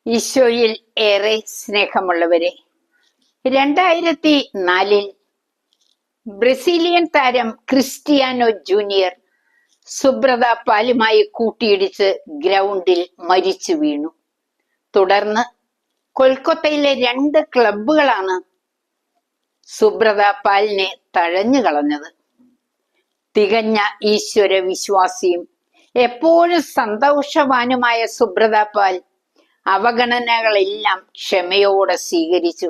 ഈശോയിൽ ഏറെ സ്നേഹമുള്ളവരെ, 2004 ബ്രസീലിയൻ താരം ക്രിസ്റ്റിയാനോ ജൂനിയർ സുബ്രത പാലുമായി കൂട്ടിയിടിച്ച് ഗ്രൗണ്ടിൽ മരിച്ചു വീണു. തുടർന്ന് കൊൽക്കത്തയിലെ 2 ക്ലബ്ബുകളാണ് സുബ്രത പാലിനെ തഴഞ്ഞു കളഞ്ഞത്. തികഞ്ഞ ഈശ്വര വിശ്വാസിയും എപ്പോഴും സന്തോഷവാനുമായ സുബ്രത പാൽ അവഗണനകളെല്ലാം ക്ഷമയോടെ സ്വീകരിച്ചു.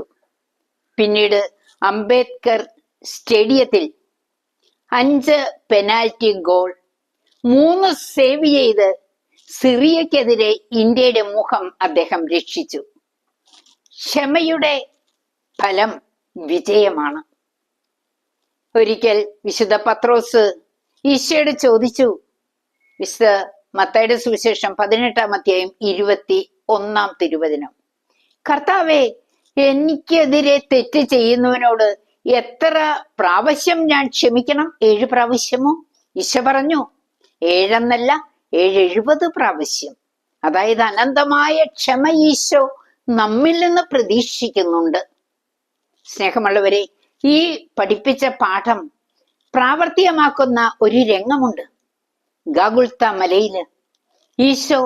പിന്നീട് അംബേദ്കർ സ്റ്റേഡിയത്തിൽ 5 പെനാൽറ്റി ഗോൾ, 3 സേവ് ചെയ്ത് സിറിയക്കെതിരെ ഇന്ത്യയുടെ മുഖം അദ്ദേഹം രക്ഷിച്ചു. ക്ഷമയുടെ ഫലം വിജയമാണ്. ഒരിക്കൽ വിശുദ്ധ പത്രോസ് ഈശോയോട് ചോദിച്ചു, വിശുദ്ധ മത്തായിയുടെ സുവിശേഷം 18-ാം അധ്യായം 21-ാം തിരുവചനം, കർത്താവേ, എനിക്കെതിരെ തെറ്റ് ചെയ്യുന്നവനോട് എത്ര പ്രാവശ്യം ഞാൻ ക്ഷമിക്കണം? 7 പ്രാവശ്യമോ? ഈശോ പറഞ്ഞു, 7 എന്നല്ല, 70 പ്രാവശ്യം. അതായത് അനന്തമായ ക്ഷമ ഈശോ നമ്മിൽ നിന്ന് പ്രതീക്ഷിക്കുന്നുണ്ട്. സ്നേഹമുള്ളവരെ, ഈ പഠിപ്പിച്ച പാഠം പ്രാവർത്തികമാക്കുന്ന ഒരു രംഗമുണ്ട്. ഗാഗുൽത്ത മലയില് ഈശോ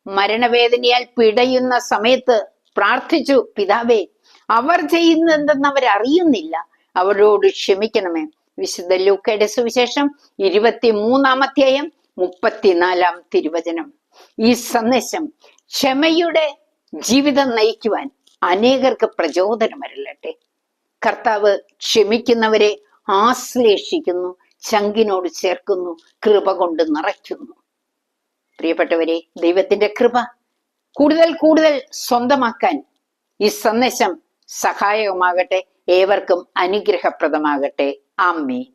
മരണവേദനയാൽ പിടയുന്ന സമയത്ത് പ്രാർത്ഥിച്ചു, പിതാവേ, അവർ ചെയ്യുന്നതെന്ന് അവരറിയുന്നില്ല, അവരോട് ക്ഷമിക്കണമേ. വിശുദ്ധ ലൂക്കയുടെ സുവിശേഷം 23-ാം അധ്യായം 34-ാം തിരുവചനം. ഈ സന്ദേശം ക്ഷമയുടെ ജീവിതം നയിക്കുവാൻ അനേകർക്ക് പ്രചോദനമരട്ടെ. കർത്താവ് ക്ഷമിക്കുന്നവരെ ആശ്ലേഷിക്കുന്നു, ചങ്കിനോട് ചേർക്കുന്നു, കൃപ കൊണ്ട് നിറയ്ക്കുന്നു. പ്രിയപ്പെട്ടവരെ, ദൈവത്തിന്റെ കൃപ കൂടുതൽ കൂടുതൽ സ്വന്തമാക്കാൻ ഈ സന്ദേശം സഹായകമാകട്ടെ. ഏവർക്കും അനുഗ്രഹപ്രദമാകട്ടെ. ആമേൻ.